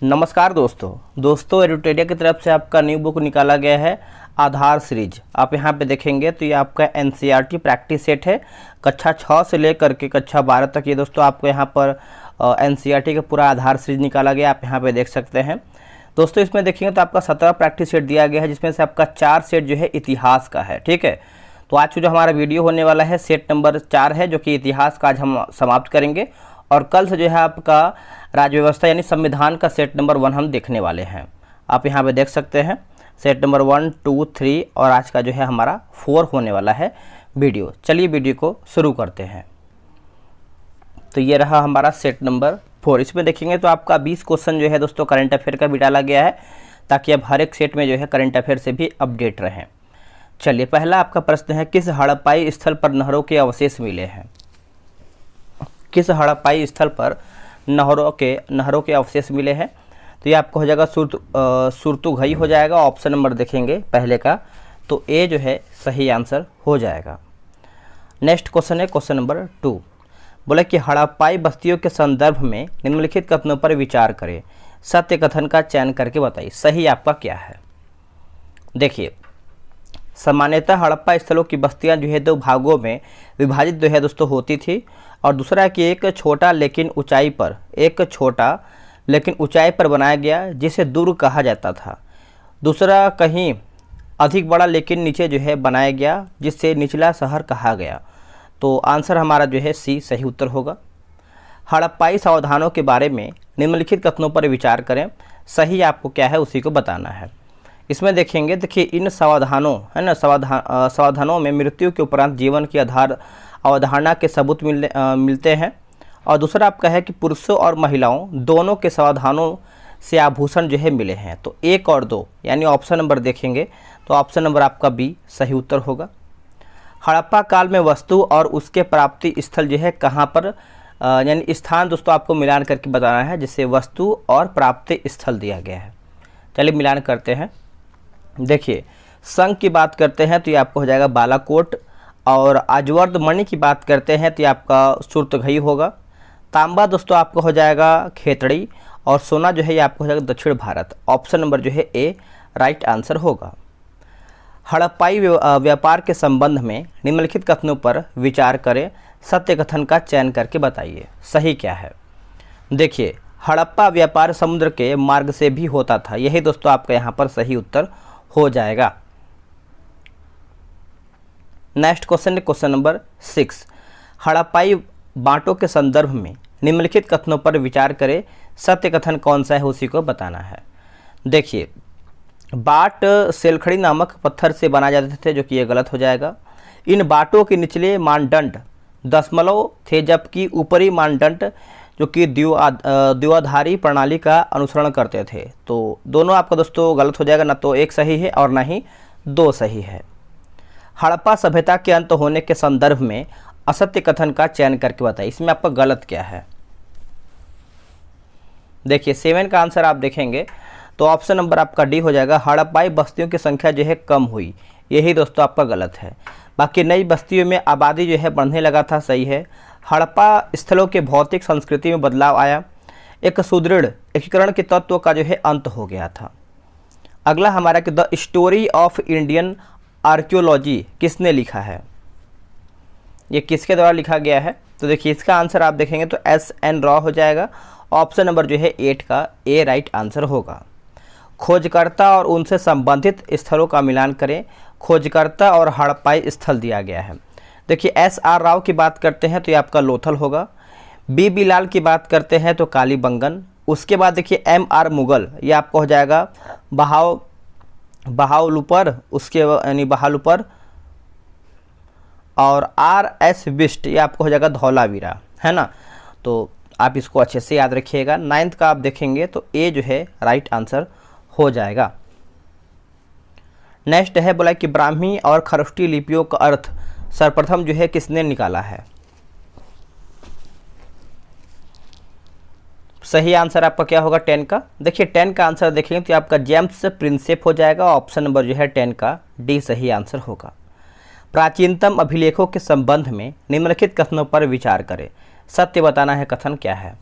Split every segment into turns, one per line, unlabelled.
नमस्कार दोस्तों एडुटेरिया की तरफ से आपका न्यू बुक निकाला गया है आधार सीरीज। आप यहाँ पे देखेंगे तो ये आपका एनसीईआरटी प्रैक्टिस सेट है। कक्षा 6 से लेकर के कक्षा 12 तक ये दोस्तों आपको यहाँ पर एनसीईआरटी का पूरा आधार सीरीज निकाला गया, आप यहाँ पे देख सकते हैं। दोस्तों इसमें देखेंगे तो आपका 17 प्रैक्टिस सेट दिया गया है, जिसमें से आपका 4 सेट जो है इतिहास का है। ठीक है, तो आज जो हमारा वीडियो होने वाला है सेट नंबर 4 है, जो कि इतिहास का आज हम समाप्त करेंगे। और कल से जो है आपका राज्य व्यवस्था यानी संविधान का सेट नंबर 1 हम देखने वाले हैं। आप यहाँ पे देख सकते हैं सेट नंबर 1, 2, 3 और आज का जो है हमारा 4 होने वाला है वीडियो। चलिए वीडियो को शुरू करते हैं। तो ये रहा हमारा सेट नंबर 4। इसमें देखेंगे तो आपका 20 क्वेश्चन जो है दोस्तों करंट अफेयर का भी डाला गया है, ताकि अब हर एक सेट में जो है करंट अफेयर से भी अपडेट रहें। चलिए पहला आपका प्रश्न है, किस हड़प्पाई स्थल पर नहरों के अवशेष मिले हैं? किस हड़प्पाई स्थल पर नहरों के अवशेष मिले हैं? तो ये आपको हो जाएगा सुरतुघई हो जाएगा। ऑप्शन नंबर देखेंगे पहले का, तो ए जो है सही आंसर हो जाएगा। नेक्स्ट क्वेश्चन है क्वेश्चन नंबर 2। बोला कि हड़प्पाई बस्तियों के संदर्भ में निम्नलिखित कथनों पर विचार करें, सत्य कथन का चयन करके बताइए। सही आपका क्या है? देखिए, सामान्यतः हड़प्पा स्थलों की बस्तियां जो है 2 भागों में विभाजित जो है दोस्तों होती थी। और दूसरा कि एक छोटा लेकिन ऊंचाई पर बनाया गया, जिसे दुर्ग कहा जाता था। दूसरा कहीं अधिक बड़ा लेकिन नीचे जो है बनाया गया, जिससे निचला शहर कहा गया। तो आंसर हमारा जो है सी सही उत्तर होगा। हड़प्पाई समाधानों के बारे में निम्नलिखित कथनों पर विचार करें, सही आपको क्या है उसी को बताना है। इसमें देखेंगे, देखिए इन समाधानों में मृत्यु के उपरांत जीवन की अवधारणा के सबूत मिलते हैं। और दूसरा आपका है कि पुरुषों और महिलाओं दोनों के समाधानों से आभूषण जो है मिले हैं। तो 1 और 2 यानी ऑप्शन नंबर देखेंगे तो ऑप्शन नंबर आपका बी सही उत्तर होगा। हड़प्पा काल में वस्तु और उसके प्राप्ति स्थल जो है कहाँ पर, यानी स्थान दोस्तों आपको मिलान करके बताना है, जिससे वस्तु और प्राप्ति स्थल दिया गया है। चलिए मिलान करते हैं। देखिए, संघ की बात करते हैं तो ये आपको हो जाएगा बालाकोट। और आजवर्द मणि की बात करते हैं तो ये आपका सुरतुघई होगा। तांबा दोस्तों आपको हो जाएगा खेतड़ी। और सोना जो है ये आपको हो जाएगा दक्षिण भारत। ऑप्शन नंबर जो है ए राइट आंसर होगा। हड़प्पाई व्यापार के संबंध में निम्नलिखित कथनों पर विचार करें, सत्य कथन का चयन करके बताइए। सही क्या है? देखिए, हड़प्पा व्यापार समुद्र के मार्ग से भी होता था। यही दोस्तों आपका यहाँ पर सही उत्तर हो जाएगा। नेक्स्ट क्वेश्चन है क्वेश्चन नंबर 6। हड़प्पाई बांटों के संदर्भ में निम्नलिखित कथनों पर विचार करें, सत्य कथन कौन सा है उसी को बताना है। देखिए, बाट सेलखड़ी नामक पत्थर से बनाए जाते थे, जो कि ये गलत हो जाएगा। इन बाटों के निचले मानदंड दशमलव थे, जबकि ऊपरी मानदंड जो कि द्विआधारी प्रणाली का अनुसरण करते थे। तो दोनों आपका दोस्तों गलत हो जाएगा, ना तो 1 सही है और ना ही 2 सही है। हड़प्पा सभ्यता के अंत होने के संदर्भ में असत्य कथन का चयन करके बताइए। इसमें आपका गलत क्या है? देखिए, 7 का आंसर आप देखेंगे तो ऑप्शन नंबर आपका डी हो जाएगा। हड़प्पाई बस्तियों की संख्या जो है कम हुई, यही दोस्तों आपका गलत है। बाकी नई बस्तियों में आबादी जो है बढ़ने लगा था, सही है। हड़प्पा स्थलों के भौतिक संस्कृति में बदलाव आया, एक सुदृढ़ एकीकरण के तत्व का जो है अंत हो गया था। अगला हमारा कि the story of Indian archaeology किसने लिखा है? ये किसके द्वारा लिखा गया है? तो देखिए, इसका आंसर आप देखेंगे तो S.N. रॉ हो जाएगा। ऑप्शन नंबर जो है 8 का ए राइट आंसर होगा। खोजकर्ता और उनसे संबंधित स्थलों का मिलान करें। खोजकर्ता और हड़प्पाई स्थल दिया गया है। देखिए, S.R. राव की बात करते हैं तो ये आपका लोथल होगा। B.B. लाल की बात करते हैं तो कालीबंगन। उसके बाद देखिए M.R. मुगल, ये आपको हो जाएगा बहावलपुर, उसके यानी बहावलपुर। और R.S. बिष्ट, ये आपको हो जाएगा धौलावीरा, है ना। तो आप इसको अच्छे से याद रखिएगा। 9th का आप देखेंगे तो ए जो है राइट आंसर हो जाएगा। नेक्स्ट है, बोला कि ब्राह्मी और खरोष्टी लिपियों का अर्थ सर्वप्रथम जो है किसने निकाला है? सही आंसर आपका क्या होगा 10 का? देखिए, 10 का आंसर देखेंगे तो आपका जेम्स प्रिंसेप हो जाएगा। ऑप्शन नंबर जो है 10 का डी सही आंसर होगा। प्राचीनतम अभिलेखों के संबंध में निम्नलिखित कथनों पर विचार करें, सत्य बताना है, कथन क्या है?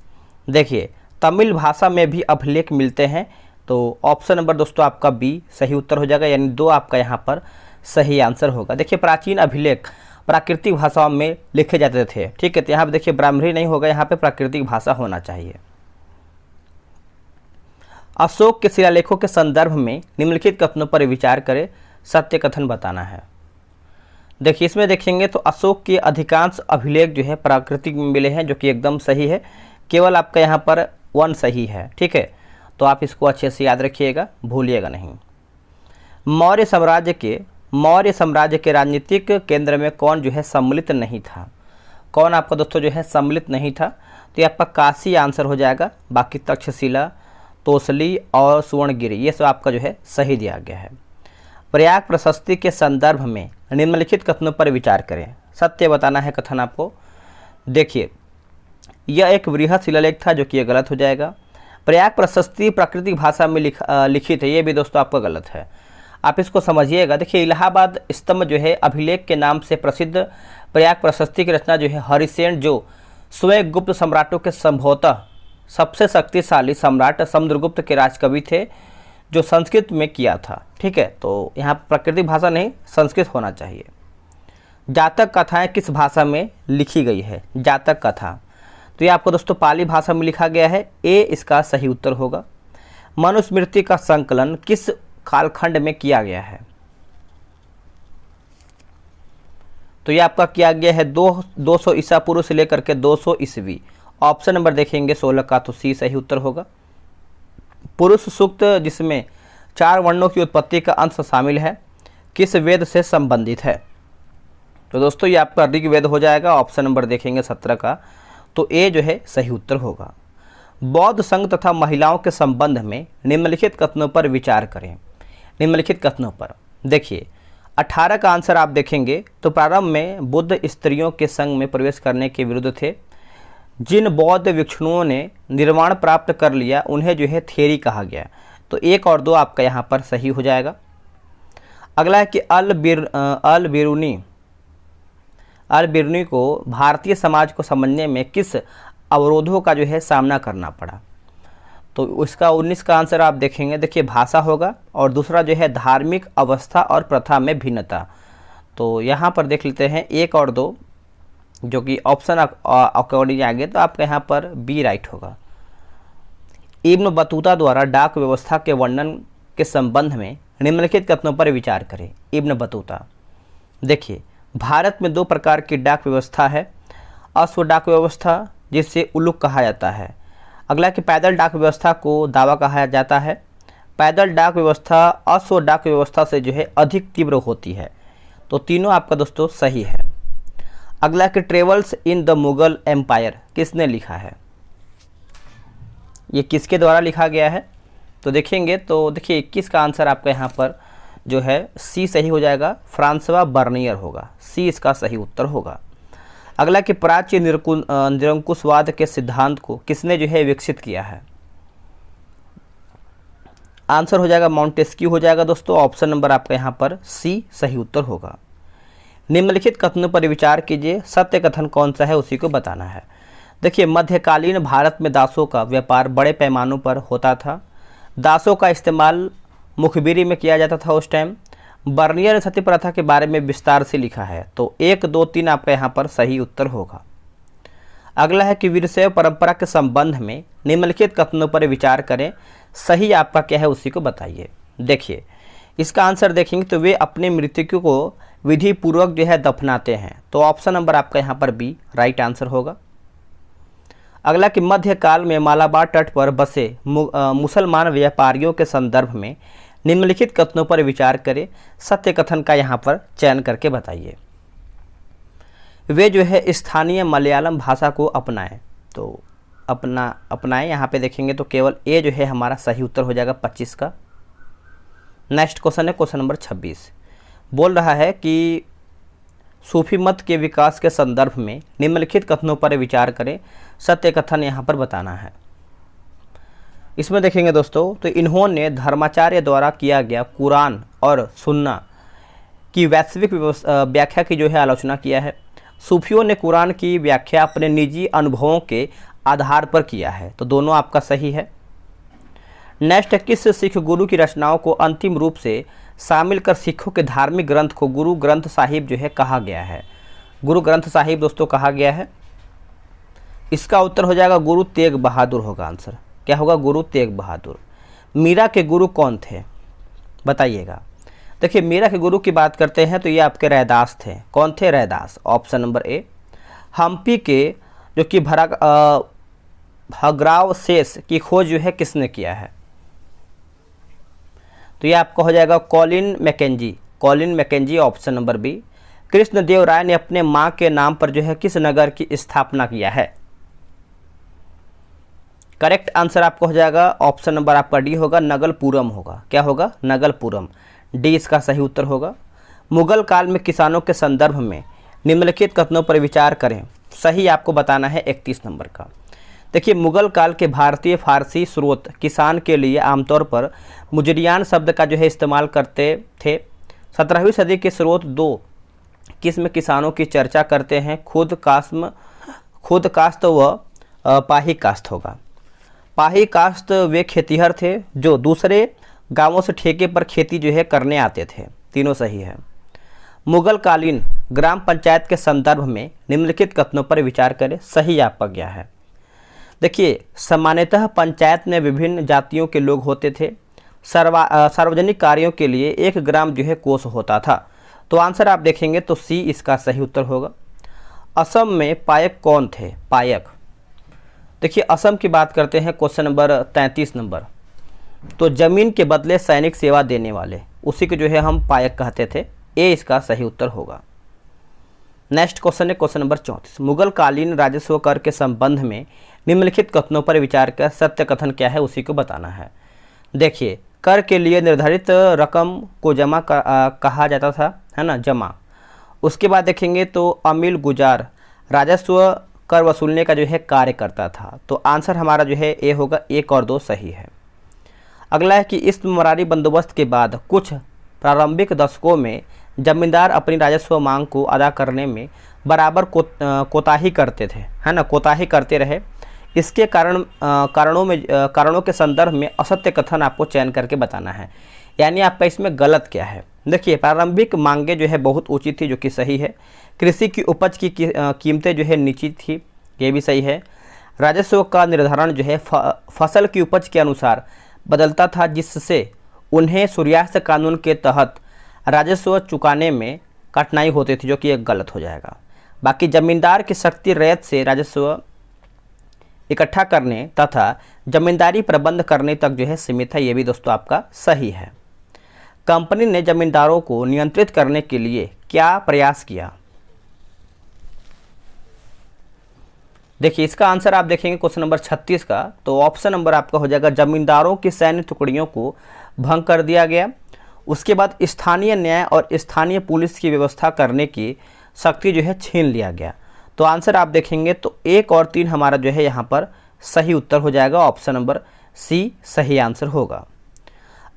देखिए, तमिल भाषा में भी अभिलेख मिलते हैं। तो ऑप्शन नंबर दोस्तों आपका बी सही उत्तर हो जाएगा, यानी 2 आपका यहाँ पर सही आंसर होगा। देखिए प्राचीन अभिलेख प्राकृतिक भाषाओं में लिखे जाते थे, ठीक है। तो यहाँ पे देखिए ब्राह्मणी नहीं होगा, यहाँ पे प्राकृतिक भाषा होना चाहिए। अशोक के शिलालेखों के संदर्भ में निम्नलिखित कथनों पर विचार करें, सत्य कथन बताना है। देखिए इसमें देखेंगे तो अशोक के अधिकांश अभिलेख जो है प्राकृतिक में मिले हैं, जो कि एकदम सही है। केवल आपका यहाँ पर 1 सही है, ठीक है। तो आप इसको अच्छे से याद रखिएगा, भूलिएगा नहीं। मौर्य साम्राज्य के राजनीतिक केंद्र में कौन जो है सम्मिलित नहीं था? कौन आपका दोस्तों जो है सम्मिलित नहीं था? तो ये आपका काशी आंसर हो जाएगा। बाकी तक्षशिला, तोसली और सुवर्णगिरी ये सब आपका जो है सही दिया गया है। प्रयाग प्रशस्ति के संदर्भ में निम्नलिखित कथनों पर विचार करें, सत्य बताना है कथन आपको। देखिए यह एक वृहद शिलालेख था, जो कि ये गलत हो जाएगा। प्रयाग प्रशस्ति प्राकृतिक भाषा में लिखित है, ये भी दोस्तों आपका गलत है। आप इसको समझिएगा। देखिए इलाहाबाद स्तंभ जो है अभिलेख के नाम से प्रसिद्ध प्रयाग प्रशस्ति की रचना जो है हरिसेन, जो स्वयं गुप्त सम्राटों के संभवतः सबसे शक्तिशाली सम्राट समुद्रगुप्त के राजकवि थे, जो संस्कृत में किया था, ठीक है। तो यहाँ प्राकृतिक भाषा नहीं, संस्कृत होना चाहिए। जातक कथाएं किस भाषा में लिखी गई है? जातक कथा तो ये आपको दोस्तों पाली भाषा में लिखा गया है, ए इसका सही उत्तर होगा। मनुस्मृति का संकलन किस कालखंड में किया गया है? तो ये आपका किया गया है 200 ईसा पूर्व से लेकर के 200 ईस्वी। ऑप्शन नंबर देखेंगे 16 का, तो सी सही उत्तर होगा। पुरुष सूक्त जिसमें 4 वर्णों की उत्पत्ति का अंश शामिल है, किस वेद से संबंधित है? तो दोस्तों ये आपका ऋग्वेद हो जाएगा। ऑप्शन नंबर देखेंगे 17 का, तो ए जो है सही उत्तर होगा। बौद्ध संघ तथा महिलाओं के संबंध में निम्नलिखित कथनों पर विचार करें। निम्नलिखित कथनों पर देखिए 18 का आंसर आप देखेंगे तो प्रारंभ में बुद्ध स्त्रियों के संघ में प्रवेश करने के विरुद्ध थे। जिन बौद्ध भिक्षुओं ने निर्वाण प्राप्त कर लिया उन्हें जो है थेरी कहा गया। तो 1 और 2 आपका यहाँ पर सही हो जाएगा। अगला है कि अल बिरुनी को भारतीय समाज को समझने में किस अवरोधों का जो है सामना करना पड़ा? तो उसका 19 का आंसर आप देखेंगे। देखिए भाषा होगा, और दूसरा जो है धार्मिक अवस्था और प्रथा में भिन्नता। तो यहाँ पर देख लेते हैं 1 और 2 जो कि ऑप्शन अकॉर्डिंग आगे, तो आपका यहाँ पर बी राइट होगा। इब्न बतूता द्वारा डाक व्यवस्था के वर्णन के संबंध में निम्नलिखित कथनों पर विचार करें। इब्न बतूता देखिए भारत में 2 प्रकार की डाक व्यवस्था है। अश्व डाक व्यवस्था जिसे उलुक कहा जाता है। अगला कि पैदल डाक व्यवस्था को दावा कहा जाता है। पैदल डाक व्यवस्था अश्व डाक व्यवस्था से जो है अधिक तीव्र होती है। तो तीनों आपका दोस्तों सही है। अगला कि travels in the Mughal empire किसने लिखा है? ये किसके द्वारा लिखा गया है? तो देखेंगे तो देखिए 21 का आंसर आपका यहाँ पर जो है सी सही हो जाएगा, फ्रांसवा बर्नियर होगा। सी इसका सही उत्तर होगा। अगला कि प्राच्य निरंकुशवाद के सिद्धांत को किसने जो है विकसित किया है? आंसर हो जाएगा मॉन्टेस्क्यू हो जाएगा दोस्तों। ऑप्शन नंबर आपका यहाँ पर सी सही उत्तर होगा। निम्नलिखित कथनों पर विचार कीजिए, सत्य कथन कौन सा है उसी को बताना है। देखिए मध्यकालीन भारत में दासों का व्यापार बड़े पैमानों पर होता था। दासों का इस्तेमाल मुखबिरी में किया जाता था उस टाइम। बर्नियर ने सती प्रथा के बारे में विस्तार से लिखा है। तो 1, 2, 3 आपका यहाँ पर सही उत्तर होगा। अगला है कि वीरशैव परंपरा के संबंध में निम्नलिखित कथनों पर विचार करें, सही आपका क्या है उसी को बताइए। देखिए इसका आंसर देखेंगे तो वे अपने मृतकों को विधि पूर्वक जो है दफनाते हैं। तो ऑप्शन नंबर आपका यहाँ पर बी राइट आंसर होगा। अगला कि मध्यकाल में मालाबार तट पर बसे मुसलमान व्यापारियों के संदर्भ में निम्नलिखित कथनों पर विचार करें, सत्य कथन का यहाँ पर चयन करके बताइए। वे जो है स्थानीय मलयालम भाषा को अपनाएं। तो अपनाएं यहाँ पे देखेंगे तो केवल ए जो है हमारा सही उत्तर हो जाएगा 25 का। नेक्स्ट क्वेश्चन है क्वेश्चन नंबर 26। बोल रहा है कि सूफी मत के विकास के संदर्भ में निम्नलिखित कथनों पर विचार करें, सत्य कथन यहाँ पर बताना है। इसमें देखेंगे दोस्तों तो इन्होंने धर्माचार्य द्वारा किया गया कुरान और सुन्ना की वैश्विक व्याख्या की जो है आलोचना किया है। सूफियों ने कुरान की व्याख्या अपने निजी अनुभवों के आधार पर किया है, तो दोनों आपका सही है। नेक्स्ट, किस सिख गुरु की रचनाओं को अंतिम रूप से शामिल कर सिखों के धार्मिक ग्रंथ को गुरु ग्रंथ साहिब जो है कहा गया है? गुरु ग्रंथ साहिब दोस्तों कहा गया है, इसका उत्तर हो जाएगा गुरु तेग बहादुर होगा आंसर। क्या होगा? गुरु तेग बहादुर। मीरा के गुरु कौन थे बताइएगा। देखिए मीरा के गुरु की बात करते हैं तो ये आपके रैदास थे। कौन थे? Raidas, option number A. Hampi के जो कि भगराव शेष की खोज जो है किसने किया है? तो ये आपका हो जाएगा Colin McKenzie. Colin McKenzie, option number B. Krishnadeva Raya ने अपने मां के नाम पर जो है किस नगर की स्थापना किया है? करेक्ट आंसर आपको हो जाएगा ऑप्शन नंबर आपका डी होगा, नगलपुरम होगा। क्या होगा? नगलपुरम, डी इसका सही उत्तर होगा। मुगल काल में किसानों के संदर्भ में निम्नलिखित कथनों पर विचार करें। सही आपको बताना है 31 नंबर का। देखिए मुगल काल के भारतीय फारसी स्रोत किसान के लिए आमतौर पर मुजरियान शब्द का जो है इस्तेमाल करते थे। 17वीं सदी के स्रोत दो किस्म किसानों की चर्चा करते हैं, खुद काश्त व पाही काश्त होगा। पाही काश्त वे खेतिहर थे जो दूसरे गांवों से ठेके पर खेती जो है करने आते थे। तीनों सही है। मुगल कालीन ग्राम पंचायत के संदर्भ में निम्नलिखित कथनों पर विचार करें। सही आपका क्या है? देखिए सामान्यतः पंचायत में विभिन्न जातियों के लोग होते थे। सार्वजनिक कार्यों के लिए एक ग्राम जो है कोष होता था। तो आंसर आप देखेंगे तो सी इसका सही उत्तर होगा। असम में पायक कौन थे? पायक, देखिए असम की बात करते हैं, क्वेश्चन नंबर 33 नंबर। तो जमीन के बदले सैनिक सेवा देने वाले, उसी को जो है हम पायक कहते थे। ए इसका सही उत्तर होगा। नेक्स्ट क्वेश्चन है क्वेश्चन नंबर 34। मुगल कालीन राजस्व कर के संबंध में निम्नलिखित कथनों पर विचार कर सत्य कथन क्या है उसी को बताना है। देखिए कर के लिए निर्धारित रकम को जमा कहा जाता था, है ना, जमा। उसके बाद देखेंगे तो अमील गुजार राजस्व कर वसूलने का जो है कार्य करता था। तो आंसर हमारा जो है ए होगा, 1 और 2 सही है। अगला है कि इस मरारी बंदोबस्त के बाद कुछ प्रारंभिक दशकों में जमींदार अपनी राजस्व मांग को अदा करने में बराबर कोताही करते थे, है ना, कोताही करते रहे। इसके कारणों के संदर्भ में असत्य कथन आपको चयन करके बताना है, यानी आपका इसमें गलत क्या है। देखिए प्रारंभिक मांगे जो है बहुत ऊंची थी, जो कि सही है। कृषि की उपज की कीमतें जो है नीची थी, ये भी सही है। राजस्व का निर्धारण जो है फसल की उपज के अनुसार बदलता था, जिससे उन्हें सूर्यास्त कानून के तहत राजस्व चुकाने में कठिनाई होती थी, जो कि एक गलत हो जाएगा। बाकी जमींदार की शक्ति रैयत से राजस्व इकट्ठा करने तथा जमींदारी प्रबंध करने तक जो है सीमित है, ये भी दोस्तों आपका सही है। कंपनी ने जमींदारों को नियंत्रित करने के लिए क्या प्रयास किया? देखिए इसका आंसर आप देखेंगे क्वेश्चन नंबर 36 का, तो ऑप्शन नंबर आपका हो जाएगा जमींदारों की सैन्य टुकड़ियों को भंग कर दिया गया। उसके बाद स्थानीय न्याय और स्थानीय पुलिस की व्यवस्था करने की शक्ति जो है छीन लिया गया। तो आंसर आप देखेंगे तो 1 और 3 हमारा जो है यहाँ पर सही उत्तर हो जाएगा, ऑप्शन नंबर सी सही आंसर होगा।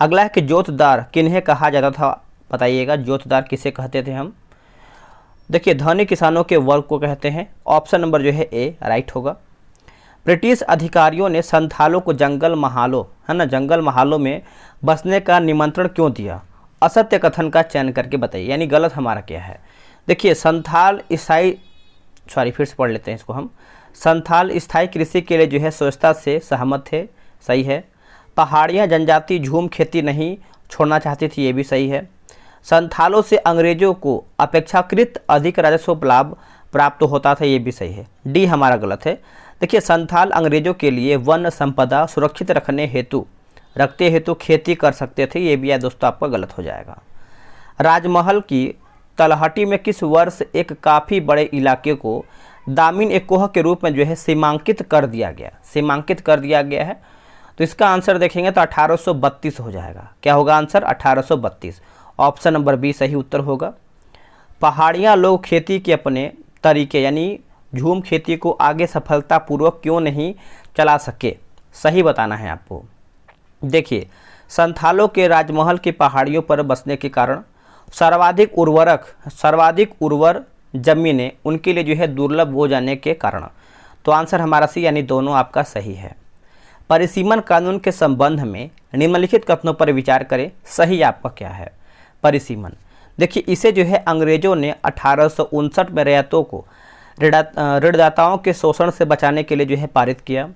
अगला है कि जोतदार किन्हें कहा जाता था, बताइएगा। जोतदार किसे कहते थे हम? देखिए धनी किसानों के वर्ग को कहते हैं, ऑप्शन नंबर जो है ए राइट होगा। ब्रिटिश अधिकारियों ने संथालों को जंगल महालों, है ना, जंगल महालों में बसने का निमंत्रण क्यों दिया? असत्य कथन का चयन करके बताइए, यानी गलत हमारा क्या है। देखिए संथाल फिर से पढ़ लेते हैं इसको हम। संथाल स्थायी कृषि के लिए जो है स्वच्छता से सहमत थे, सही है। पहाड़ियाँ जनजाति झूम खेती नहीं छोड़ना चाहती थी, ये भी सही है। संथालों से अंग्रेजों को अपेक्षाकृत अधिक राजस्व लाभ प्राप्त होता था, ये भी सही है। डी हमारा गलत है। देखिए संथाल अंग्रेजों के लिए वन संपदा सुरक्षित रखते हेतु खेती कर सकते थे, ये भी है दोस्तों आपका गलत हो जाएगा। राजमहल की तलहटी में किस वर्ष एक काफ़ी बड़े इलाके को दामिन एकोह के रूप में जो है सीमांकित कर दिया गया है? तो इसका आंसर देखेंगे तो 1832 हो जाएगा। क्या होगा आंसर? 1832, ऑप्शन नंबर बी सही उत्तर होगा। पहाड़ियाँ लोग खेती के अपने तरीके यानी झूम खेती को आगे सफलतापूर्वक क्यों नहीं चला सके, सही बताना है आपको। देखिए संथालों के राजमहल की पहाड़ियों पर बसने के कारण सर्वाधिक उर्वर जमीनें उनके लिए जो है दुर्लभ हो जाने के कारण। तो आंसर हमारा सी यानी दोनों आपका सही है। परिसीमन कानून के संबंध में निम्नलिखित कथनों पर विचार करें, सही आपका क्या है। परिसीमन, देखिए इसे जो है अंग्रेजों ने 1859 में रियायतों को ऋणदाताओं के शोषण से बचाने के लिए जो है पारित किया।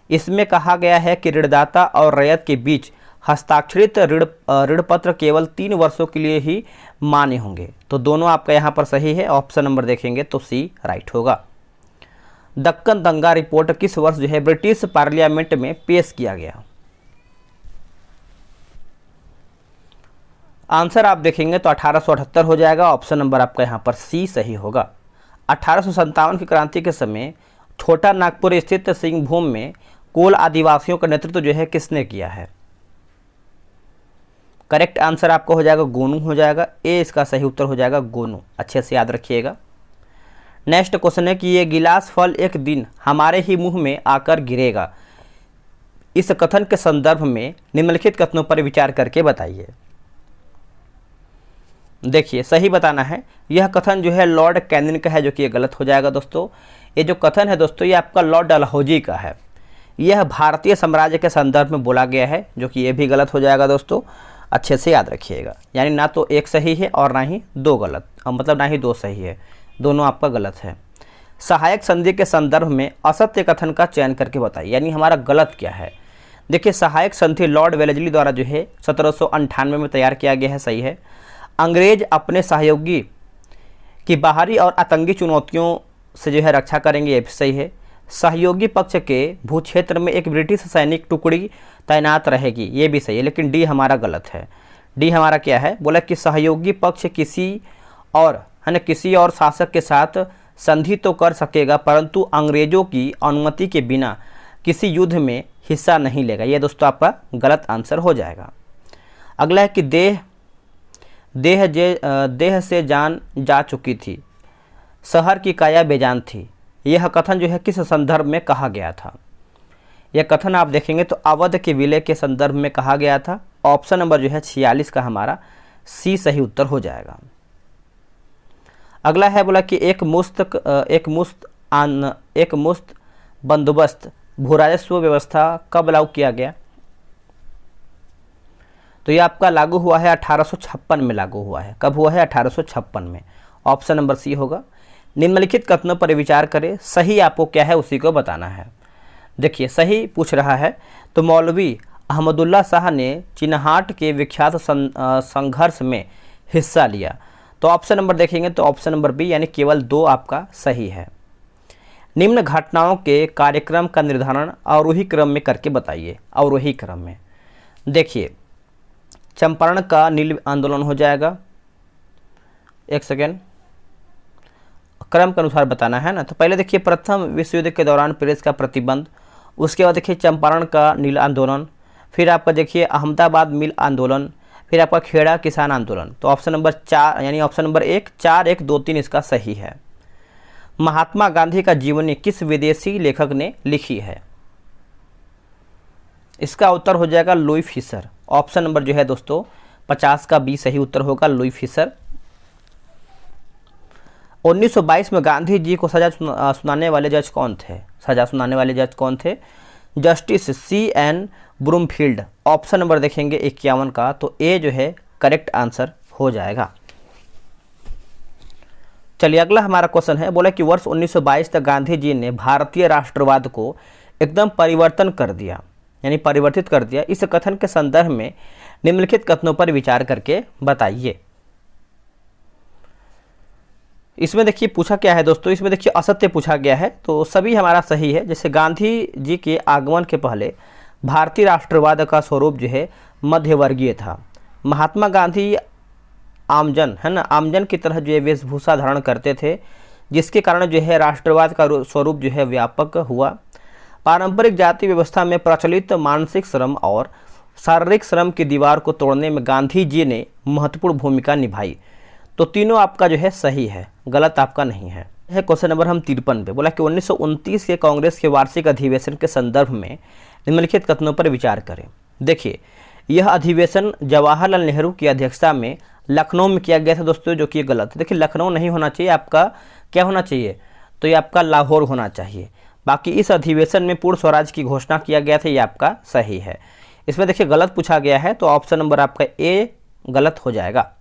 इसमें कहा गया है कि ऋणदाता और रैयत के बीच हस्ताक्षरित ऋण पत्र केवल 3 वर्षों के लिए ही मान्य होंगे। तो दोनों आपका यहाँ पर सही है, ऑप्शन नंबर देखेंगे तो सी राइट होगा। दक्कन दंगा रिपोर्ट किस वर्ष जो है ब्रिटिश पार्लियामेंट में पेश किया गया। आंसर आप देखेंगे तो 1878 हो जाएगा, ऑप्शन नंबर आपका यहाँ पर सी सही होगा। 1857 की क्रांति के समय छोटा नागपुर स्थित सिंहभूम में कोल आदिवासियों का नेतृत्व जो है किसने किया है। करेक्ट आंसर आपका हो जाएगा गोनू हो जाएगा, ए इसका सही उत्तर हो जाएगा गोनू, अच्छे से याद रखिएगा। नेक्स्ट क्वेश्चन है कि ये गिलास फल एक दिन हमारे ही मुंह में आकर गिरेगा, इस कथन के संदर्भ में निम्नलिखित कथनों पर विचार करके बताइए। देखिए सही बताना है, यह कथन जो है लॉर्ड कैनिंग का है, जो कि ये गलत हो जाएगा दोस्तों। ये जो कथन है दोस्तों ये आपका लॉर्ड डलहौजी का है, यह भारतीय साम्राज्य के संदर्भ में बोला गया है, जो कि ये भी गलत हो जाएगा दोस्तों, अच्छे से याद रखिएगा। यानी ना तो एक सही है और ना ही दो गलत, मतलब ना ही दो सही है, दोनों आपका गलत है। सहायक संधि के संदर्भ में असत्य कथन का चयन करके बताइए, यानी हमारा गलत क्या है। देखिए सहायक संधि लॉर्ड वेलेस्ली द्वारा जो है 1798 में तैयार किया गया है, सही है। अंग्रेज अपने सहयोगी की बाहरी और आतंकी चुनौतियों से जो है रक्षा करेंगे, ये भी सही है। सहयोगी पक्ष के भूक्षेत्र में एक ब्रिटिश सैनिक टुकड़ी तैनात रहेगी, ये भी सही है, लेकिन डी हमारा गलत है। डी हमारा क्या है, बोला कि सहयोगी पक्ष किसी और शासक के साथ संधि तो कर सकेगा, परंतु अंग्रेजों की अनुमति के बिना किसी युद्ध में हिस्सा नहीं लेगा, ये दोस्तों आपका गलत आंसर हो जाएगा। अगला है कि देह से जान जा चुकी थी, शहर की काया बेजान थी, यह कथन जो है किस संदर्भ में कहा गया था। यह कथन आप देखेंगे तो अवध के विलय के संदर्भ में कहा गया था, ऑप्शन नंबर जो है 46 का हमारा सी सही उत्तर हो जाएगा। अगला है बोला कि एक मुश्त बंदोबस्त भूराजस्व व्यवस्था कब लागू किया गया। तो ये आपका लागू हुआ है 1856 में लागू हुआ है। कब हुआ है, 1856 में, ऑप्शन नंबर सी होगा। निम्नलिखित कथनों पर विचार करें, सही आपको क्या है उसी को बताना है। देखिए सही पूछ रहा है, तो मौलवी अहमदुल्ला शाह ने चिन्हाट के विख्यात संघर्ष में हिस्सा लिया। तो ऑप्शन नंबर देखेंगे तो ऑप्शन नंबर बी यानी केवल 2 आपका सही है। निम्न घटनाओं के कार्यक्रम का निर्धारण अवरोही क्रम में करके बताइए। अवरोही क्रम में देखिए चंपारण का नील आंदोलन हो जाएगा, एक सेकेंड, क्रम के अनुसार बताना है ना। तो पहले देखिए प्रथम विश्व युद्ध के दौरान प्रेस का प्रतिबंध, उसके बाद देखिए चंपारण का नील आंदोलन, फिर आपका देखिए अहमदाबाद मिल आंदोलन, फिर आपका खेड़ा किसान आंदोलन। तो ऑप्शन नंबर 4 यानी ऑप्शन नंबर 1 4 1 2 3 इसका सही है। महात्मा गांधी का जीवनी किस विदेशी लेखक ने लिखी है। इसका उत्तर हो जाएगा लुई फिशर, ऑप्शन नंबर जो है दोस्तों 50 का बी सही उत्तर होगा, लुई फिशर। 1922 में गांधी जी को सजा सुनाने वाले जज कौन थे। सजा सुनाने वाले जज कौन थे, justice C.N. Broomfield, option number देखेंगे 51 का, तो ए जो है करेक्ट आंसर हो जाएगा। चलिए अगला हमारा क्वेश्चन है, बोला कि वर्ष 1922 तक गांधी जी ने भारतीय राष्ट्रवाद को एकदम परिवर्तन कर दिया, यानी परिवर्तित कर दिया, इस कथन के संदर्भ में निम्नलिखित कथनों पर विचार करके बताइए। इसमें देखिए पूछा क्या है दोस्तों, इसमें देखिए असत्य पूछा गया है, तो सभी हमारा सही है। जैसे गांधी जी के आगमन के पहले भारतीय राष्ट्रवाद का स्वरूप जो है मध्यवर्गीय था। महात्मा गांधी आमजन है ना, आमजन की तरह जो है वेशभूषा धारण करते थे, जिसके कारण जो है राष्ट्रवाद का स्वरूप जो है व्यापक हुआ। पारंपरिक जाति व्यवस्था में प्रचलित मानसिक श्रम और शारीरिक श्रम की दीवार को तोड़ने में गांधी जी ने महत्वपूर्ण भूमिका निभाई। तो तीनों आपका जो है सही है, गलत आपका नहीं है। क्वेश्चन नंबर हम 53 पे, बोला कि 1929 के कांग्रेस के वार्षिक अधिवेशन के संदर्भ में निम्नलिखित कथनों पर विचार करें। देखिए यह अधिवेशन जवाहरलाल नेहरू की अध्यक्षता में लखनऊ में किया गया था दोस्तों, जो कि ये गलत है। देखिए लखनऊ नहीं होना चाहिए, आपका क्या होना चाहिए, तो ये आपका लाहौर होना चाहिए। बाकी इस अधिवेशन में पूर्ण स्वराज की घोषणा किया गया था, ये आपका सही है। इसमें देखिए गलत पूछा गया है, तो ऑप्शन नंबर आपका ए गलत हो जाएगा।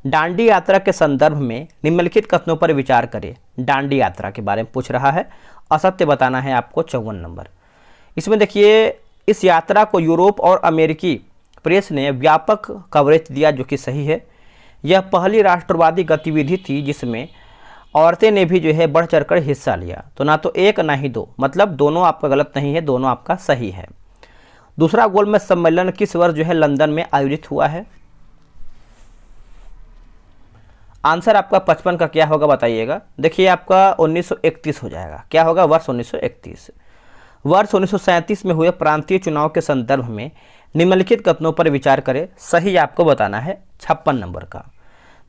दांडी यात्रा के संदर्भ में निम्नलिखित कथनों पर विचार करें। दांडी यात्रा के बारे में पूछ रहा है, असत्य बताना है आपको 54 नंबर। इसमें देखिए इस यात्रा को यूरोप और अमेरिकी प्रेस ने व्यापक कवरेज दिया, जो कि सही है। यह पहली राष्ट्रवादी गतिविधि थी जिसमें औरतें ने भी जो है बढ़ चढ़कर हिस्सा लिया। तो ना तो एक ना ही दो, मतलब दोनों आपका गलत नहीं है, दोनों आपका सही है। दूसरा गोलमेज सम्मेलन किस वर्ष जो है लंदन में आयोजित हुआ है? आंसर आपका 55 का क्या होगा बताइएगा। देखिए आपका 1931 हो जाएगा। क्या होगा? वर्ष 1931। वर्ष 1937 में हुए प्रांतीय चुनाव के संदर्भ में निम्नलिखित कथनों पर विचार करें। सही आपको बताना है 56 नंबर का।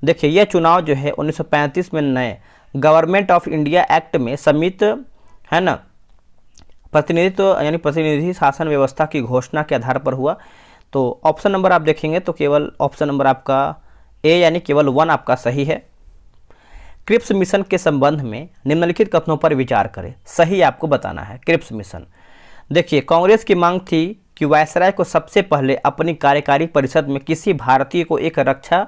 देखिए यह चुनाव जो है 1935 में नए गवर्नमेंट ऑफ इंडिया एक्ट में सम्मिलित है ना प्रतिनिधित्व यानी प्रतिनिधि शासन व्यवस्था की घोषणा के आधार पर हुआ। तो ऑप्शन नंबर आप देखेंगे तो केवल ऑप्शन नंबर आपका ए यानी केवल 1 आपका सही है। क्रिप्स मिशन के संबंध में निम्नलिखित कथनों पर विचार करें। सही आपको बताना है। क्रिप्स मिशन, देखिए कांग्रेस की मांग थी कि वायसराय को सबसे पहले अपनी कार्यकारी परिषद में किसी भारतीय को एक रक्षा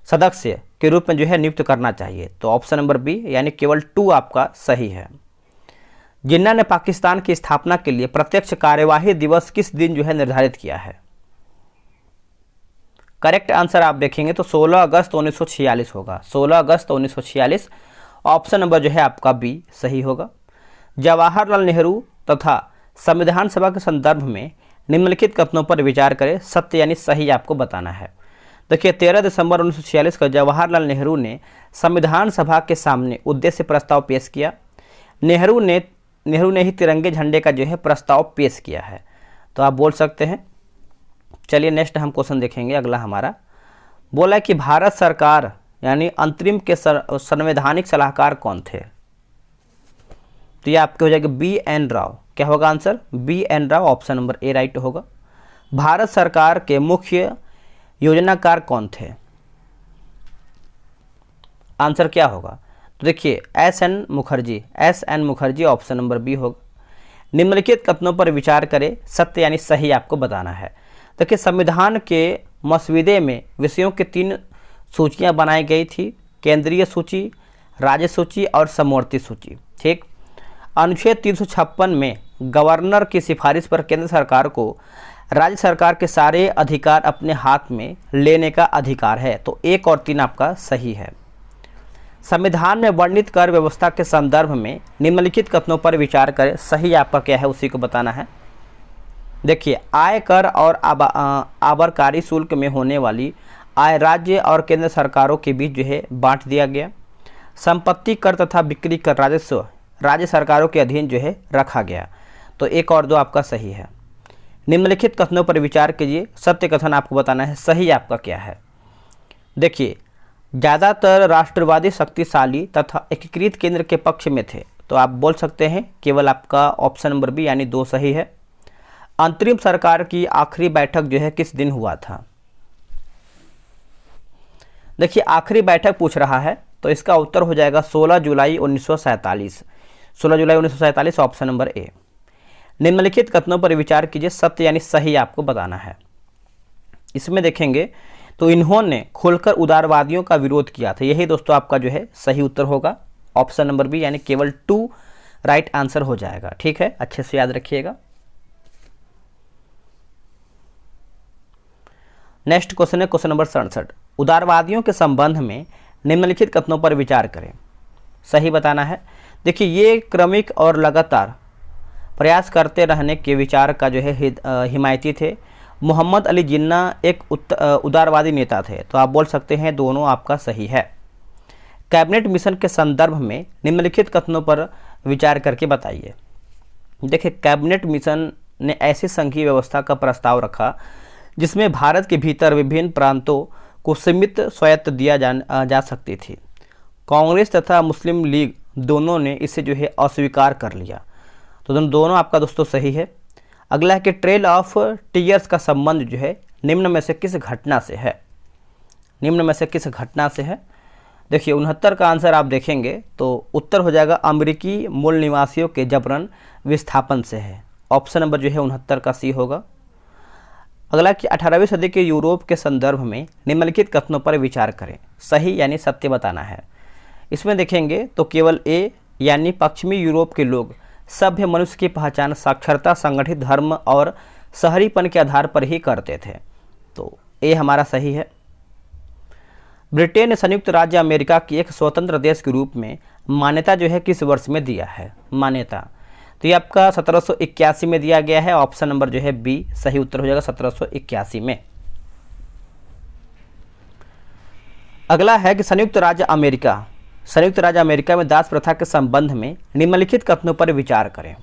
सदस्य के रूप में जो है नियुक्त करना चाहिए। तो ऑप्शन नंबर बी यानी केवल 2 आपका सही है। जिन्ना ने पाकिस्तान की स्थापना के लिए प्रत्यक्ष कार्यवाही दिवस किस दिन जो है निर्धारित किया है? करेक्ट आंसर आप देखेंगे तो 16 अगस्त 1946 होगा। 16 अगस्त 1946 ऑप्शन नंबर जो है आपका बी सही होगा। जवाहरलाल नेहरू तथा संविधान सभा के संदर्भ में निम्नलिखित कथनों पर विचार करें। सत्य यानी सही आपको बताना है। देखिए 13 दिसंबर 1946 को जवाहरलाल नेहरू ने संविधान सभा के सामने उद्देश्य प्रस्ताव पेश किया। नेहरू ने ही तिरंगे झंडे का जो है प्रस्ताव पेश किया है। तो आप बोल सकते हैं। चलिए नेक्स्ट हम क्वेश्चन देखेंगे। अगला हमारा बोला कि भारत सरकार यानी अंतरिम के संवैधानिक सलाहकार कौन थे? तो ये आपके हो जाएगा बी एन राव। क्या होगा answer? B N Rao. Option number A right होगा। भारत सरकार के मुख्य योजनाकार कौन थे? आंसर क्या होगा? तो देखिए S N Mukherjee. Option number B होगा। निम्नलिखित कथनों पर विचार करें। सत्य यानी सही आपको बताना है। देखिए संविधान के मसौदे में विषयों की 3 सूचियां बनाई गई थी। केंद्रीय सूची, राज्य सूची और समवर्ती सूची। ठीक। अनुच्छेद 356 में गवर्नर की सिफारिश पर केंद्र सरकार को राज्य सरकार के सारे अधिकार अपने हाथ में लेने का अधिकार है। तो 1 और 3 आपका सही है। संविधान में वर्णित कर व्यवस्था के संदर्भ में निम्नलिखित कथनों पर विचार करें। सही आपका क्या है उसी को बताना है। देखिए आय कर और आबकारी शुल्क में होने वाली आय राज्य और केंद्र सरकारों के बीच जो है बांट दिया गया। संपत्ति कर तथा बिक्री कर राजस्व राज्य सरकारों के अधीन जो है रखा गया। तो 1 और 2 आपका सही है। निम्नलिखित कथनों पर विचार कीजिए। सत्य कथन आपको बताना है। सही आपका क्या है? देखिए ज़्यादातर राष्ट्रवादी शक्तिशाली तथा एकीकृत केंद्र के पक्ष में थे। तो आप बोल सकते हैं केवल आपका ऑप्शन नंबर बी यानी 2 सही है। अंतरिम सरकार की आखिरी बैठक जो है किस दिन हुआ था? देखिए आखिरी बैठक पूछ रहा है तो इसका उत्तर हो जाएगा 16 जुलाई 1947। 16 जुलाई 1947 ऑप्शन नंबर ए। निम्नलिखित कथनों पर विचार कीजिए। सत्य यानी सही आपको बताना है। इसमें देखेंगे तो इन्होंने खुलकर उदारवादियों का विरोध किया था। यही दोस्तों आपका जो है सही उत्तर होगा। ऑप्शन नंबर बी यानी केवल 2 राइट आंसर हो जाएगा। ठीक है, अच्छे से याद रखिएगा। नेक्स्ट क्वेश्चन है क्वेश्चन नंबर 67। उदारवादियों के संबंध में निम्नलिखित कथनों पर विचार करें। सही बताना है। देखिए ये क्रमिक और लगातार प्रयास करते रहने के विचार का जो है हिमायती थे। मोहम्मद अली जिन्ना एक उदारवादी नेता थे। तो आप बोल सकते हैं दोनों आपका सही है। कैबिनेट मिशन के संदर्भ में निम्नलिखित कथनों पर विचार करके बताइए। देखिए कैबिनेट मिशन ने ऐसी संघीय व्यवस्था का प्रस्ताव रखा जिसमें भारत के भीतर विभिन्न प्रांतों को सीमित स्वायत्त दिया जा सकती थी। कांग्रेस तथा मुस्लिम लीग दोनों ने इसे जो है अस्वीकार कर लिया। तो दोनों आपका दोस्तों सही है। अगला है कि ट्रेल ऑफ टीयर्स का संबंध जो है निम्न में से किस घटना से है? निम्न में से किस घटना से है? देखिए 69 का आंसर आप देखेंगे तो उत्तर हो जाएगा अमेरिकी मूल निवासियों के जबरन विस्थापन से है। ऑप्शन नंबर जो है 69 का सी होगा। अगला कि 18वीं सदी के यूरोप के संदर्भ में निम्नलिखित कथनों पर विचार करें, सही यानी सत्य बताना है। इसमें देखेंगे तो केवल ए यानी पश्चिमी यूरोप के लोग सभ्य मनुष्य की पहचान साक्षरता, संगठित धर्म और शहरीपन के आधार पर ही करते थे, तो ए हमारा सही है। ब्रिटेन ने संयुक्त राज्य अमेरिका की एक स्वतंत्र देश के रूप में मान्यता जो है किस वर्ष में दिया है मान्यता, तो ये आपका 1781 में दिया गया है। ऑप्शन नंबर जो है बी सही उत्तर हो जाएगा 1781 में। अगला है कि संयुक्त राज्य अमेरिका में दास प्रथा के संबंध में निम्नलिखित कथनों पर विचार करें।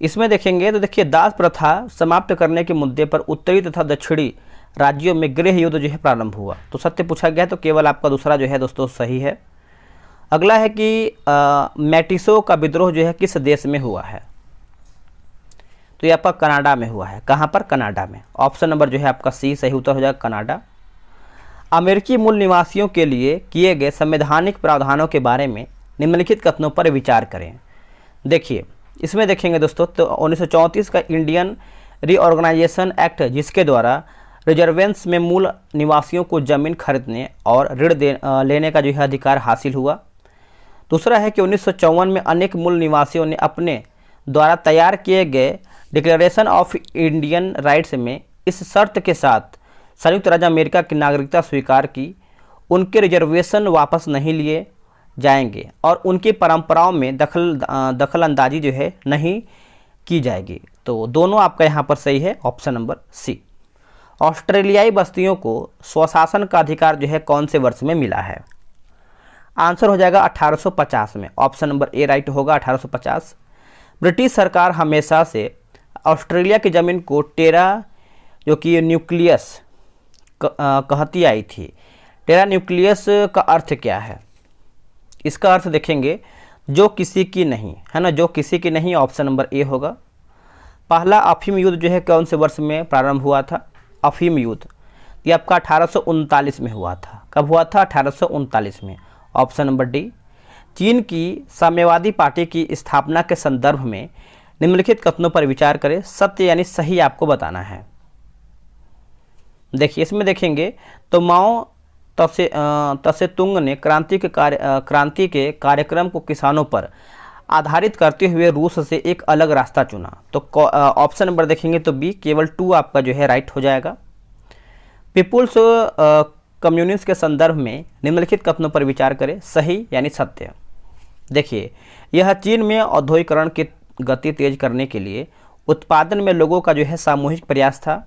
इसमें देखेंगे तो देखिए दास प्रथा समाप्त करने के मुद्दे पर उत्तरी तथा दक्षिणी राज्यों में गृह युद्ध जो है प्रारंभ हुआ, तो सत्य पूछा गया तो केवल आपका दूसरा जो है दोस्तों सही है। अगला है कि मैटिसो का विद्रोह जो है किस देश में हुआ है, तो ये आपका कनाडा में हुआ है। कहाँ पर? कनाडा में। ऑप्शन नंबर जो है आपका सी सही उत्तर हो जाएगा कनाडा। अमेरिकी मूल निवासियों के लिए किए गए संवैधानिक प्रावधानों के बारे में निम्नलिखित कथनों पर विचार करें। देखिए इसमें देखेंगे दोस्तों तो 1934 का इंडियन रीऑर्गेनाइजेशन एक्ट, जिसके द्वारा रिजर्वेंस में मूल निवासियों को जमीन खरीदने और ऋण लेने का जो है अधिकार हासिल हुआ। दूसरा है कि 1954 में अनेक मूल निवासियों ने अपने द्वारा तैयार किए गए डिक्लेरेशन ऑफ इंडियन राइट्स में इस शर्त के साथ संयुक्त राज्य अमेरिका की नागरिकता स्वीकार की, उनके रिजर्वेशन वापस नहीं लिए जाएंगे और उनकी परंपराओं में दखल अंदाजी जो है नहीं की जाएगी, तो दोनों आपका यहाँ पर सही है। Option number C. ऑस्ट्रेलियाई बस्तियों को स्वशासन का अधिकार जो है कौन से वर्ष में मिला है? आंसर हो जाएगा 1850 में। ऑप्शन नंबर ए राइट होगा 1850। ब्रिटिश सरकार हमेशा से ऑस्ट्रेलिया की ज़मीन को टेरा जो कि न्यूक्लियस कहती आई थी। टेरा न्यूक्लियस का अर्थ क्या है? इसका अर्थ देखेंगे जो किसी की नहीं, है ना, जो किसी की नहीं। ऑप्शन नंबर ए होगा। पहला अफीम युद्ध जो है कौन से वर्ष में प्रारंभ हुआ था? अफीम युद्ध ये आपका 1839 में हुआ था। कब हुआ था? 1839 में। Option number D. चीन की साम्यवादी पार्टी की स्थापना के संदर्भ में निम्नलिखित कथनों पर विचार करें, सत्य यानी सही आपको बताना है। देखिए इसमें देखेंगे तो माओ तसे तुंग ने क्रांति के कार्यक्रम को किसानों पर आधारित करते हुए रूस से एक अलग रास्ता चुना, तो ऑप्शन नंबर देखेंगे तो बी केवल 2 आपका जो है राइट हो जाएगा। पीपुल्स कम्युनिस्ट के संदर्भ में निम्नलिखित कथनों पर विचार करें, सही यानी सत्य। देखिए यह चीन में औद्योगिकरण की गति तेज करने के लिए उत्पादन में लोगों का जो है सामूहिक प्रयास था।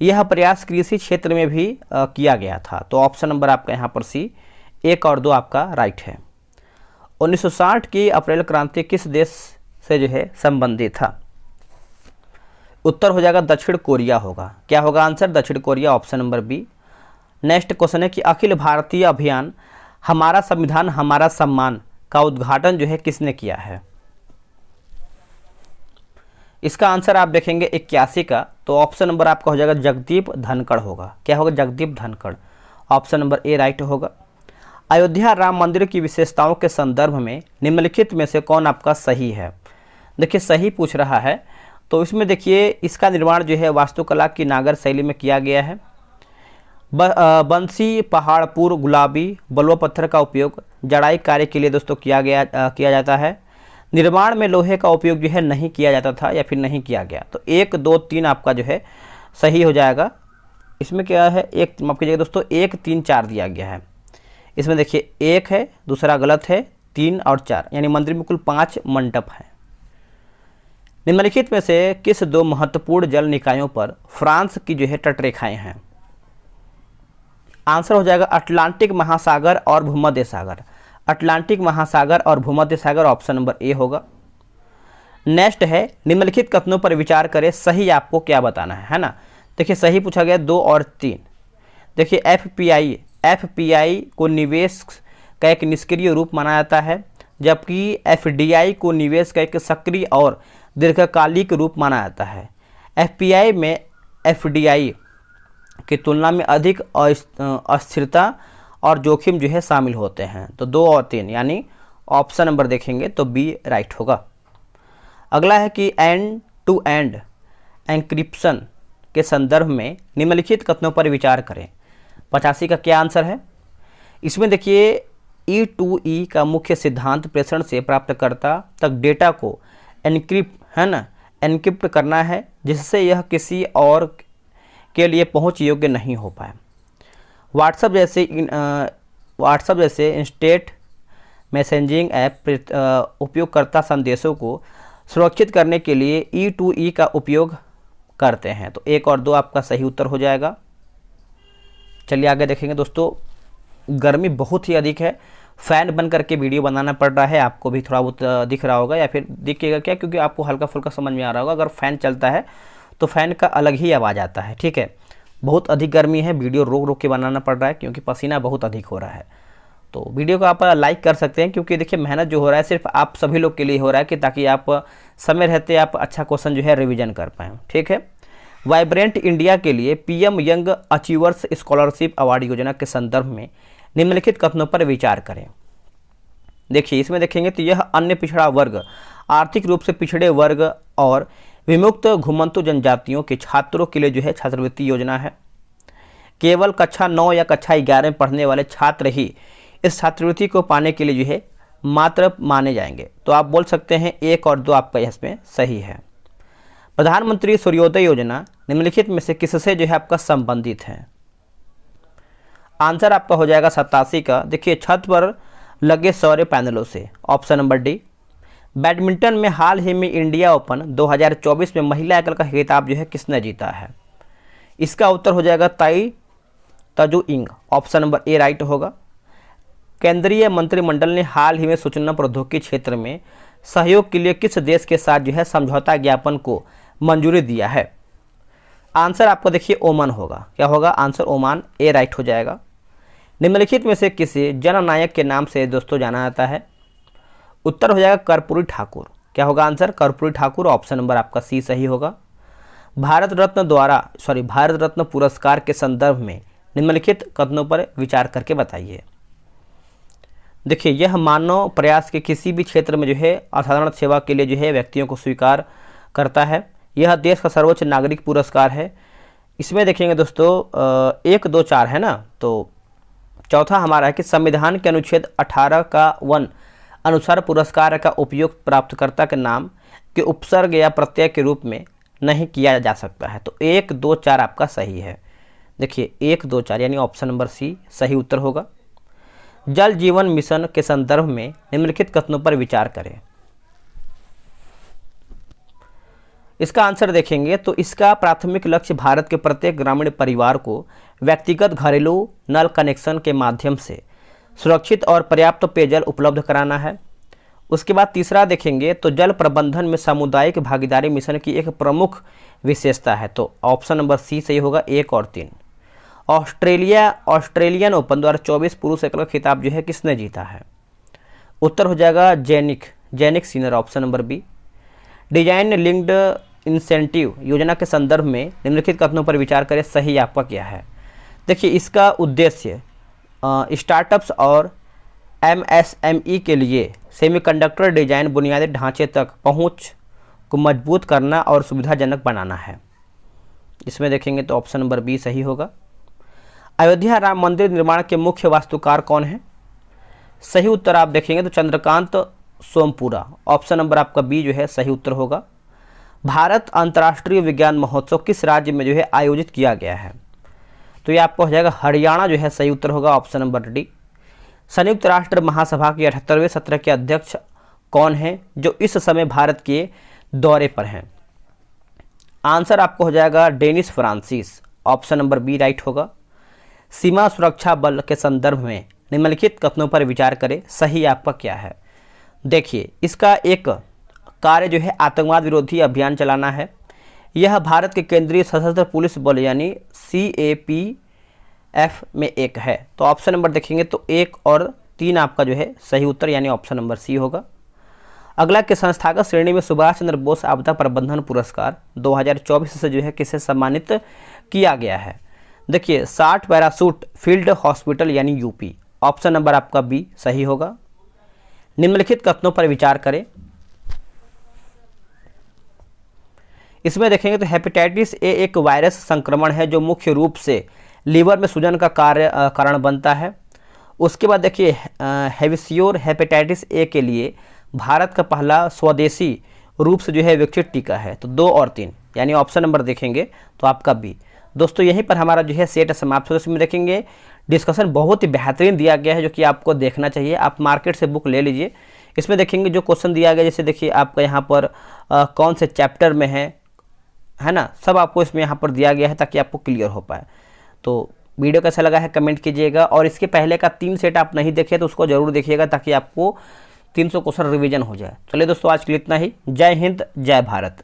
यह प्रयास कृषि क्षेत्र में भी किया गया था, तो ऑप्शन नंबर आपका यहाँ पर सी 1 और 2 आपका राइट है। 1960 की अप्रैल क्रांति किस देश से जो है संबंधित था? उत्तर हो जाएगा दक्षिण कोरिया होगा। क्या होगा आंसर? दक्षिण Korea. Option number B. Next question है कि अखिल भारतीय अभियान हमारा संविधान हमारा सम्मान का उद्घाटन जो है किसने किया है? इसका आंसर आप देखेंगे 81 का, तो ऑप्शन नंबर आपका हो जाएगा जगदीप धनखड़ होगा। क्या होगा? Jagdeep Dhankhar. Option number A right होगा। अयोध्या राम मंदिर की विशेषताओं के संदर्भ में निम्नलिखित में से कौन आपका सही है? देखिए सही पूछ रहा है, तो इसमें देखिए इसका निर्माण जो है वास्तुकला की नागर शैली में किया गया है। बंसी पहाड़पुर गुलाबी बलुआ पत्थर का उपयोग जड़ाई कार्य के लिए दोस्तों किया जाता है। निर्माण में लोहे का उपयोग जो है नहीं किया जाता था या फिर नहीं किया गया, तो 1, 2, 3 आपका जो है सही हो जाएगा। इसमें क्या है, एक माफ कीजिएगा दोस्तों, 1, 3, 4 दिया गया है। इसमें देखिए 1 है, दूसरा गलत है, 3 और 4, यानी मंदिर में कुल 5 मंडप हैं। निम्नलिखित में से किस 2 महत्वपूर्ण जल निकायों पर फ्रांस की जो है तटरेखाएं हैं? आंसर हो जाएगा अटलांटिक महासागर और भूमध्य सागर। अटलांटिक महासागर और भूमध्य सागर। ऑप्शन नंबर ए होगा। नेक्स्ट है निम्नलिखित कथनों पर विचार करें, सही आपको क्या बताना है ना। देखिए सही पूछा गया 2 और 3। देखिए एफपीआई को निवेश का एक निष्क्रिय रूप माना जाता है, जबकि एफडीआई को निवेश का एक सक्रिय और दीर्घकालिक रूप माना जाता है। एफपीआई में एफडीआई की तुलना में अधिक अस्थिरता और जोखिम जो है शामिल होते हैं। तो 2 और 3 यानी ऑप्शन नंबर देखेंगे तो बी राइट होगा। अगला है कि एंड टू एंड एन्क्रिप्शन के संदर्भ में निम्नलिखित कथनों पर विचार करें। 85 का क्या आंसर है? इसमें देखिए E2E का मुख्य सिद्धांत प्रेषण से प्राप्तकर्ता तक डेटा को एनक्रिप्ट करना है, जिससे यह किसी और के लिए पहुंच योग्य नहीं हो पाए। व्हाट्सएप जैसे इंस्टेंट मैसेजिंग ऐप उपयोगकर्ता संदेशों को सुरक्षित करने के लिए E2E का उपयोग करते हैं। तो 1 और 2 आपका सही उत्तर हो जाएगा। चलिए आगे देखेंगे दोस्तों। गर्मी बहुत ही अधिक है, फ़ैन बंद करके वीडियो बनाना पड़ रहा है। आपको भी थोड़ा बहुत दिख रहा होगा या फिर दिखेगा क्या, क्योंकि आपको हल्का फुल्का समझ में आ रहा होगा। अगर फ़ैन चलता है तो फ़ैन का अलग ही आवाज़ आता है, ठीक है। बहुत अधिक गर्मी है, वीडियो रोक रोक के बनाना पड़ रहा है क्योंकि पसीना बहुत अधिक हो रहा है। तो वीडियो को आप लाइक कर सकते हैं, क्योंकि देखिए मेहनत जो हो रहा है सिर्फ आप सभी लोग के लिए हो रहा है कि ताकि आप समय रहते आप अच्छा क्वेश्चन जो है रिवीजन कर पाएँ, ठीक है। वाइब्रेंट इंडिया के लिए PM young achievers scholarship award योजना के संदर्भ में निम्नलिखित कथनों पर विचार करें। देखिए इसमें देखेंगे तो यह अन्य पिछड़ा वर्ग, आर्थिक रूप से पिछड़े वर्ग और विमुक्त घुमंतु जनजातियों के छात्रों के लिए जो है छात्रवृत्ति योजना है। केवल कक्षा 9 या कक्षा 11 में पढ़ने वाले छात्र ही इस छात्रवृत्ति को पाने के लिए जो है मात्र माने जाएंगे। तो आप बोल सकते हैं 1 और 2 आपका इसमें सही है। प्रधानमंत्री सूर्योदय योजना निम्नलिखित में से किससे जो है आपका संबंधित है? आंसर आपका हो जाएगा 87 का। देखिए छत पर लगे सौर पैनलों से, ऑप्शन नंबर डी। बैडमिंटन में हाल ही में इंडिया ओपन 2024 में महिला एकल का खिताब जो है किसने जीता है? इसका उत्तर हो जाएगा ताई तजु इंग, ऑप्शन नंबर ए राइट होगा। केंद्रीय मंत्रिमंडल ने हाल ही में सूचना प्रौद्योगिकी क्षेत्र में सहयोग के लिए किस देश के साथ जो है समझौता ज्ञापन को मंजूरी दिया है? आंसर आपको देखिए ओमान होगा। क्या होगा? आंसर ओमान, ए राइट हो जाएगा। निम्नलिखित में से किसे जननायक के नाम से दोस्तों जाना जाता है? उत्तर हो जाएगा कर्पूरी ठाकुर। क्या होगा answer? Karpoori Thakur, option number आपका सी सही होगा। भारत रत्न पुरस्कार के संदर्भ में निम्नलिखित कथनों पर विचार करके बताइए। देखिए यह मानव प्रयास के किसी भी क्षेत्र में जो है असाधारण सेवा के लिए जो है व्यक्तियों को स्वीकार करता है। यह देश का सर्वोच्च नागरिक पुरस्कार है। इसमें देखेंगे दोस्तों 1, 2, 4 है ना। तो चौथा हमारा है कि संविधान के अनुच्छेद 18 का 1 अनुसार पुरस्कार का उपयोग प्राप्तकर्ता के नाम के उपसर्ग या प्रत्यय के रूप में नहीं किया जा सकता है। तो 1, 2, 4 आपका सही है। देखिए 1, 2, 4 यानी ऑप्शन नंबर सी सही उत्तर होगा। जल जीवन मिशन के संदर्भ में निम्नलिखित कथनों पर विचार करें। इसका आंसर देखेंगे तो इसका प्राथमिक लक्ष्य भारत के प्रत्येक ग्रामीण परिवार को व्यक्तिगत घरेलू नल कनेक्शन के माध्यम से सुरक्षित और पर्याप्त पेयजल उपलब्ध कराना है। उसके बाद तीसरा देखेंगे तो जल प्रबंधन में सामुदायिक भागीदारी मिशन की एक प्रमुख विशेषता है। तो ऑप्शन नंबर सी सही होगा, 1 और 3। ऑस्ट्रेलियन ओपन 2024 पुरुष एकल खिताब जो है किसने जीता है? उत्तर हो जाएगा Jannik Sinner, option number B. Design linked incentive योजना के संदर्भ में निम्नलिखित कथनों पर विचार करें, सही आपका क्या है? देखिए इसका उद्देश्य स्टार्टअप्स और MSME के लिए सेमीकंडक्टर डिजाइन बुनियादी ढांचे तक पहुंच को मजबूत करना और सुविधाजनक बनाना है। इसमें देखेंगे तो ऑप्शन नंबर बी सही होगा। अयोध्या राम मंदिर निर्माण के मुख्य वास्तुकार कौन है? सही उत्तर आप देखेंगे तो चंद्रकांत सोमपुरा, ऑप्शन नंबर आपका बी जो है सही उत्तर होगा। भारत अंतर्राष्ट्रीय विज्ञान महोत्सव किस राज्य में जो है आयोजित किया गया है? तो ये आपको हो जाएगा हरियाणा जो है सही उत्तर होगा, ऑप्शन नंबर डी। संयुक्त राष्ट्र महासभा के 78वें सत्र के अध्यक्ष कौन हैं जो इस समय भारत के दौरे पर हैं? आंसर आपको हो जाएगा Dennis Francis, option number B right होगा। सीमा सुरक्षा बल के संदर्भ में निम्नलिखित कथनों पर विचार करें, सही आपका क्या है? देखिए इसका एक कार्य जो है आतंकवाद विरोधी अभियान चलाना है। यह भारत के केंद्रीय सशस्त्र पुलिस बल यानी CAPF में एक है। तो ऑप्शन नंबर देखेंगे तो 1 और 3 आपका जो है सही उत्तर यानी ऑप्शन नंबर सी होगा। अगला के संस्थागत श्रेणी में सुभाष चंद्र बोस आपदा प्रबंधन पुरस्कार 2024 से जो है किसे सम्मानित किया गया है? देखिए 60 पैरासूट फील्ड हॉस्पिटल यानी यूपी। ऑप्शन नंबर आपका बी सही होगा। निम्नलिखित कथनों पर विचार करें। इसमें देखेंगे तो हेपेटाइटिस ए एक वायरस संक्रमण है जो मुख्य रूप से लीवर में सूजन का कारण बनता है। उसके बाद देखिए हेविसियोर हेपेटाइटिस ए के लिए भारत का पहला स्वदेशी रूप से जो है विकसित टीका है। तो 2 और 3 यानी ऑप्शन नंबर देखेंगे तो आपका बी। दोस्तों यहीं पर हमारा जो है सेट समाप्त हो। इसमें देखेंगे डिस्कशन बहुत ही बेहतरीन दिया गया है जो कि आपको देखना चाहिए। आप मार्केट से बुक ले लीजिए। इसमें देखेंगे जो क्वेश्चन दिया गया, जैसे देखिए आपका यहाँ पर कौन से चैप्टर में है ना, सब आपको इसमें यहाँ पर दिया गया है ताकि आपको क्लियर हो पाए। तो वीडियो कैसा लगा है कमेंट कीजिएगा, और इसके पहले का 3 सेट आप नहीं देखे तो उसको जरूर देखिएगा ताकि आपको 300 क्वेश्चन रिवीजन हो जाए। चलिए दोस्तों आज के लिए इतना ही। जय हिंद, जय भारत।